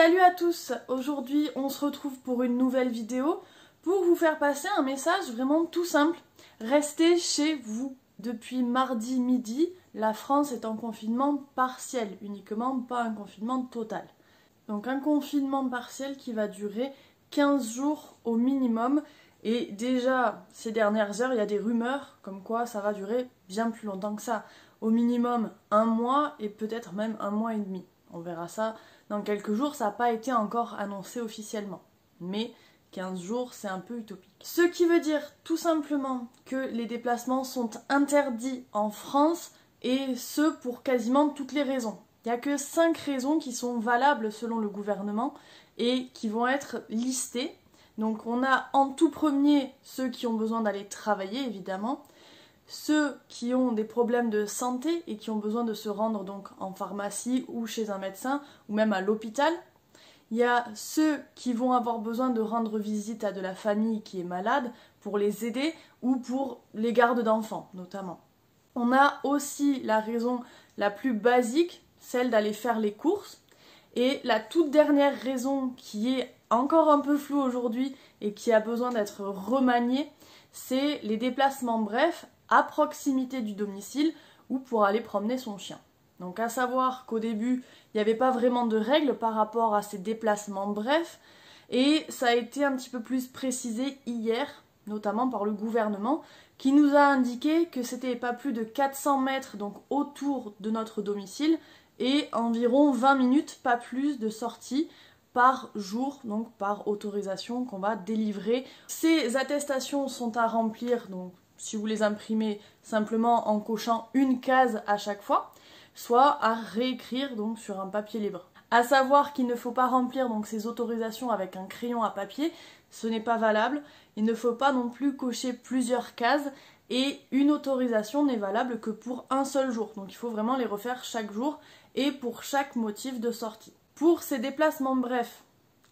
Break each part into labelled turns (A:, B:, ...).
A: Salut à tous, aujourd'hui on se retrouve pour une nouvelle vidéo pour vous faire passer un message vraiment tout simple. Restez chez vous. Depuis mardi midi, la France est en confinement partiel uniquement, pas un confinement total. Donc un confinement partiel qui va durer 15 jours au minimum. Et déjà, ces dernières heures, il y a des rumeurs comme quoi ça va durer bien plus longtemps que ça. Au minimum un mois et peut-être même un mois et demi. On verra ça dans quelques jours, ça n'a pas été encore annoncé officiellement. Mais 15 jours, c'est un peu utopique. Ce qui veut dire tout simplement que les déplacements sont interdits en France et ce pour quasiment toutes les raisons. Il n'y a que 5 raisons qui sont valables selon le gouvernement et qui vont être listées. Donc on a en tout premier ceux qui ont besoin d'aller travailler évidemment, ceux qui ont des problèmes de santé et qui ont besoin de se rendre donc en pharmacie ou chez un médecin ou même à l'hôpital. Il y a ceux qui vont avoir besoin de rendre visite à de la famille qui est malade pour les aider ou pour les gardes d'enfants notamment. On a aussi la raison la plus basique, celle d'aller faire les courses. Et la toute dernière raison qui est encore un peu floue aujourd'hui et qui a besoin d'être remaniée, c'est les déplacements brefs à proximité du domicile ou pour aller promener son chien. Donc à savoir qu'au début, il n'y avait pas vraiment de règles par rapport à ces déplacements brefs et ça a été un petit peu plus précisé hier, notamment par le gouvernement, qui nous a indiqué que c'était pas plus de 400 mètres donc autour de notre domicile et environ 20 minutes, pas plus, de sortie par jour, donc par autorisation qu'on va délivrer. Ces attestations sont à remplir, donc si vous les imprimez simplement en cochant une case à chaque fois, soit à réécrire donc sur un papier libre. À savoir qu'il ne faut pas remplir donc ces autorisations avec un crayon à papier, ce n'est pas valable. Il ne faut pas non plus cocher plusieurs cases et une autorisation n'est valable que pour un seul jour. Donc il faut vraiment les refaire chaque jour et pour chaque motif de sortie. Pour ces déplacements brefs,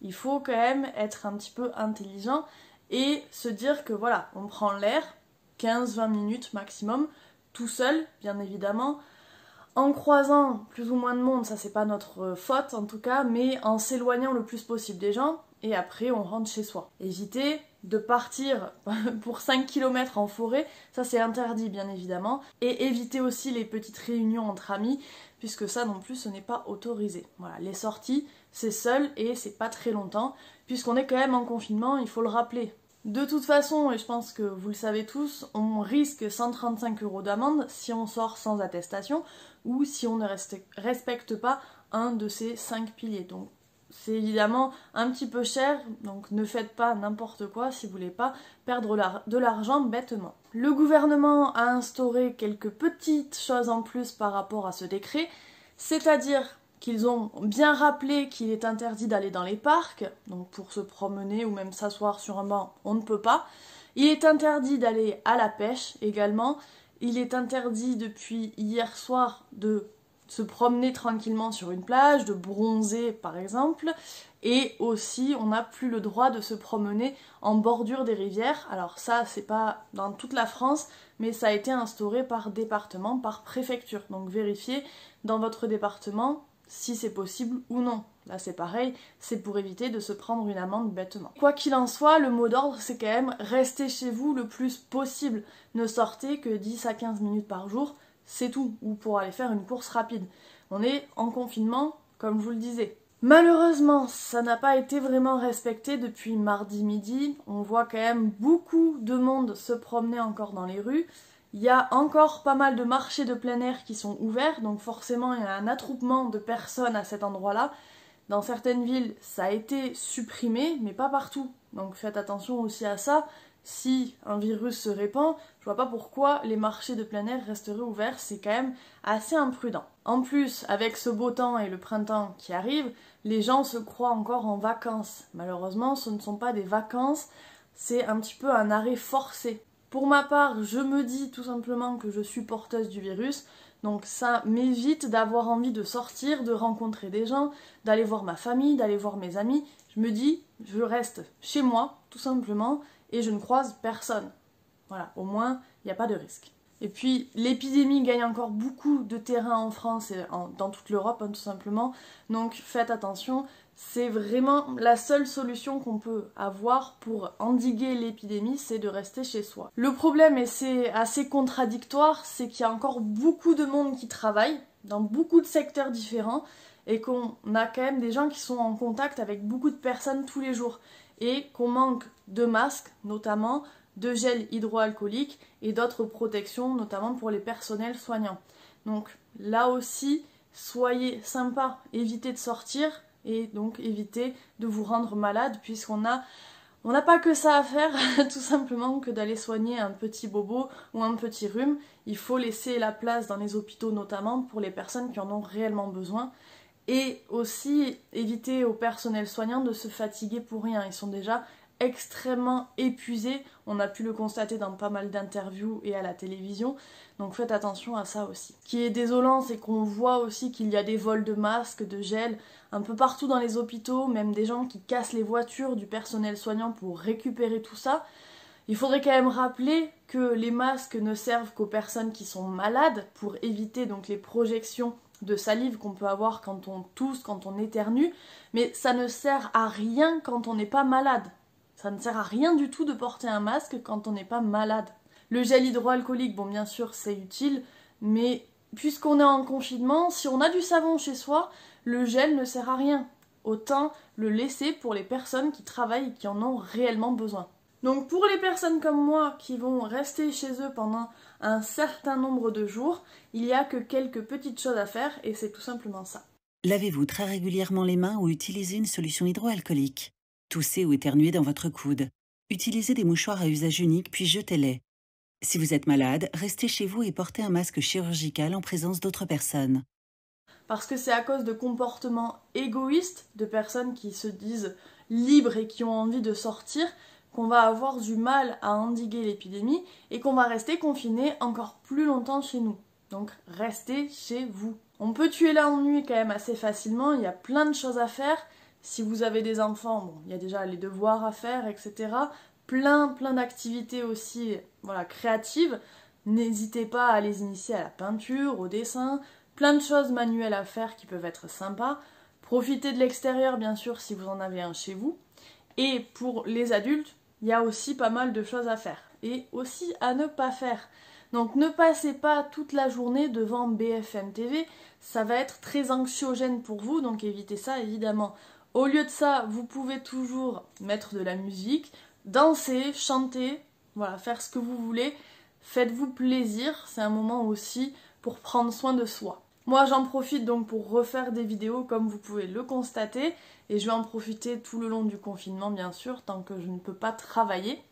A: il faut quand même être un petit peu intelligent et se dire que voilà, on prend l'air, 15-20 minutes maximum, tout seul, bien évidemment, en croisant plus ou moins de monde, ça c'est pas notre faute en tout cas, mais en s'éloignant le plus possible des gens, et après on rentre chez soi. Évitez de partir pour 5 km en forêt, ça c'est interdit bien évidemment, et évitez aussi les petites réunions entre amis, puisque ça non plus ce n'est pas autorisé. Voilà, les sorties c'est seul et c'est pas très longtemps, puisqu'on est quand même en confinement, il faut le rappeler. De toute façon, et je pense que vous le savez tous, on risque 135 € d'amende si on sort sans attestation ou si on ne respecte pas un de ces 5 piliers. Donc c'est évidemment un petit peu cher, donc ne faites pas n'importe quoi si vous voulez pas perdre de l'argent bêtement. Le gouvernement a instauré quelques petites choses en plus par rapport à ce décret, c'est-à-dire qu'ils ont bien rappelé qu'il est interdit d'aller dans les parcs, donc pour se promener ou même s'asseoir sur un banc, on ne peut pas. Il est interdit d'aller à la pêche également. Il est interdit depuis hier soir de se promener tranquillement sur une plage, de bronzer par exemple. Et aussi, on n'a plus le droit de se promener en bordure des rivières. Alors ça, c'est pas dans toute la France, mais ça a été instauré par département, par préfecture. Donc vérifiez dans votre département si c'est possible ou non. Là c'est pareil, c'est pour éviter de se prendre une amende bêtement. Quoi qu'il en soit, le mot d'ordre c'est quand même restez chez vous le plus possible. Ne sortez que 10 à 15 minutes par jour, c'est tout, ou pour aller faire une course rapide. On est en confinement, comme je vous le disais. Malheureusement, ça n'a pas été vraiment respecté depuis mardi midi. On voit quand même beaucoup de monde se promener encore dans les rues. Il y a encore pas mal de marchés de plein air qui sont ouverts, donc forcément il y a un attroupement de personnes à cet endroit-là. Dans certaines villes, ça a été supprimé, mais pas partout. Donc faites attention aussi à ça. Si un virus se répand, je vois pas pourquoi les marchés de plein air resteraient ouverts, c'est quand même assez imprudent. En plus, avec ce beau temps et le printemps qui arrive, les gens se croient encore en vacances. Malheureusement, ce ne sont pas des vacances, c'est un petit peu un arrêt forcé. Pour ma part, je me dis tout simplement que je suis porteuse du virus, donc ça m'évite d'avoir envie de sortir, de rencontrer des gens, d'aller voir ma famille, d'aller voir mes amis. Je me dis, je reste chez moi, tout simplement, et je ne croise personne. Voilà, au moins, il n'y a pas de risque. Et puis l'épidémie gagne encore beaucoup de terrain en France et dans toute l'Europe, hein, tout simplement. Donc faites attention, c'est vraiment la seule solution qu'on peut avoir pour endiguer l'épidémie, c'est de rester chez soi. Le problème, et c'est assez contradictoire, c'est qu'il y a encore beaucoup de monde qui travaille dans beaucoup de secteurs différents et qu'on a quand même des gens qui sont en contact avec beaucoup de personnes tous les jours et qu'on manque de masques notamment, de gel hydroalcoolique et d'autres protections, notamment pour les personnels soignants. Donc là aussi, soyez sympas, évitez de sortir et donc évitez de vous rendre malade puisqu'on n'a pas que ça à faire, tout simplement que d'aller soigner un petit bobo ou un petit rhume. Il faut laisser la place dans les hôpitaux notamment pour les personnes qui en ont réellement besoin. Et aussi éviter au personnel soignant de se fatiguer pour rien. Ils sont déjà extrêmement épuisés, on a pu le constater dans pas mal d'interviews et à la télévision, donc faites attention à ça aussi. Ce qui est désolant, c'est qu'on voit aussi qu'il y a des vols de masques, de gel, un peu partout dans les hôpitaux, même des gens qui cassent les voitures du personnel soignant pour récupérer tout ça. Il faudrait quand même rappeler que les masques ne servent qu'aux personnes qui sont malades, pour éviter donc les projections de salive qu'on peut avoir quand on tousse, quand on éternue, mais ça ne sert à rien quand on n'est pas malade. Ça ne sert à rien du tout de porter un masque quand on n'est pas malade. Le gel hydroalcoolique, bon bien sûr c'est utile, mais puisqu'on est en confinement, si on a du savon chez soi, le gel ne sert à rien. Autant le laisser pour les personnes qui travaillent et qui en ont réellement besoin. Donc pour les personnes comme moi qui vont rester chez eux pendant un certain nombre de jours, il n'y a que quelques petites choses à faire et c'est tout simplement ça.
B: Lavez-vous très régulièrement les mains ou utilisez une solution hydroalcoolique. Toussez ou éternuez dans votre coude. Utilisez des mouchoirs à usage unique puis jetez-les. Si vous êtes malade, restez chez vous et portez un masque chirurgical en présence d'autres personnes.
A: Parce que c'est à cause de comportements égoïstes, de personnes qui se disent libres et qui ont envie de sortir, qu'on va avoir du mal à endiguer l'épidémie et qu'on va rester confiné encore plus longtemps chez nous. Donc restez chez vous. On peut tuer l'ennui quand même assez facilement, il y a plein de choses à faire. Si vous avez des enfants, bon, il y a déjà les devoirs à faire, etc. Plein d'activités aussi, voilà, créatives. N'hésitez pas à les initier à la peinture, au dessin, plein de choses manuelles à faire qui peuvent être sympas. Profitez de l'extérieur, bien sûr, si vous en avez un chez vous. Et pour les adultes, il y a aussi pas mal de choses à faire. Et aussi à ne pas faire. Donc ne passez pas toute la journée devant BFM TV, ça va être très anxiogène pour vous, donc évitez ça évidemment. Au lieu de ça, vous pouvez toujours mettre de la musique, danser, chanter, voilà, faire ce que vous voulez. Faites-vous plaisir, c'est un moment aussi pour prendre soin de soi. Moi j'en profite donc pour refaire des vidéos comme vous pouvez le constater et je vais en profiter tout le long du confinement bien sûr, tant que je ne peux pas travailler.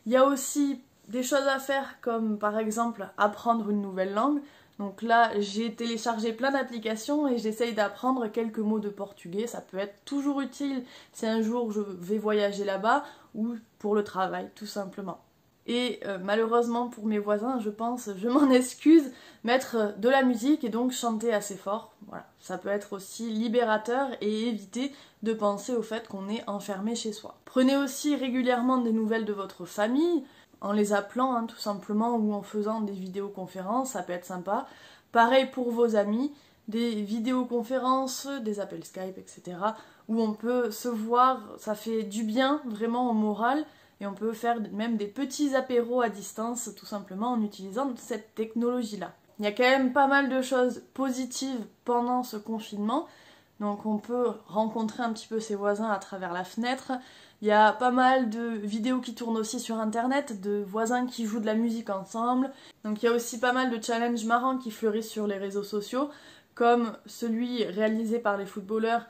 A: Il y a aussi des choses à faire comme par exemple apprendre une nouvelle langue. Donc là, j'ai téléchargé plein d'applications et j'essaye d'apprendre quelques mots de portugais. Ça peut être toujours utile si un jour je vais voyager là-bas ou pour le travail, tout simplement. Et malheureusement pour mes voisins, je pense, je m'en excuse, mettre de la musique et donc chanter assez fort. Voilà, ça peut être aussi libérateur et éviter de penser au fait qu'on est enfermé chez soi. Prenez aussi régulièrement des nouvelles de votre famille, en les appelant hein, tout simplement ou en faisant des vidéoconférences, ça peut être sympa. Pareil pour vos amis, des vidéoconférences, des appels Skype, etc. où on peut se voir, ça fait du bien vraiment au moral et on peut faire même des petits apéros à distance tout simplement en utilisant cette technologie-là. Il y a quand même pas mal de choses positives pendant ce confinement, donc on peut rencontrer un petit peu ses voisins à travers la fenêtre. Il y a pas mal de vidéos qui tournent aussi sur internet, de voisins qui jouent de la musique ensemble. Donc il y a aussi pas mal de challenges marrants qui fleurissent sur les réseaux sociaux, comme celui réalisé par les footballeurs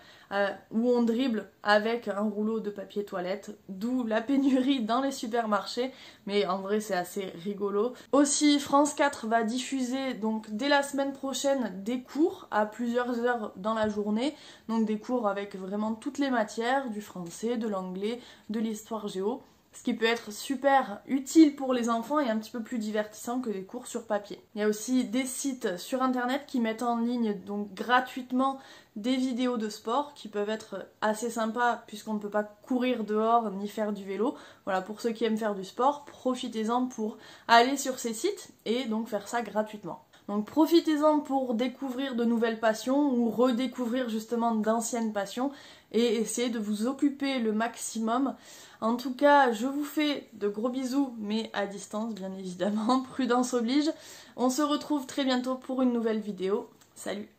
A: où on dribble avec un rouleau de papier toilette, d'où la pénurie dans les supermarchés, mais en vrai c'est assez rigolo. Aussi France 4 va diffuser donc dès la semaine prochaine des cours à plusieurs heures dans la journée, donc des cours avec vraiment toutes les matières, du français, de l'anglais, de l'histoire géo. ce qui peut être super utile pour les enfants et un petit peu plus divertissant que des cours sur papier. Il y a aussi des sites sur internet qui mettent en ligne donc gratuitement des vidéos de sport qui peuvent être assez sympas puisqu'on ne peut pas courir dehors ni faire du vélo. Voilà, pour ceux qui aiment faire du sport, profitez-en pour aller sur ces sites et donc faire ça gratuitement. Donc profitez-en pour découvrir de nouvelles passions ou redécouvrir justement d'anciennes passions et essayez de vous occuper le maximum. En tout cas, je vous fais de gros bisous, mais à distance bien évidemment, prudence oblige. On se retrouve très bientôt pour une nouvelle vidéo. Salut!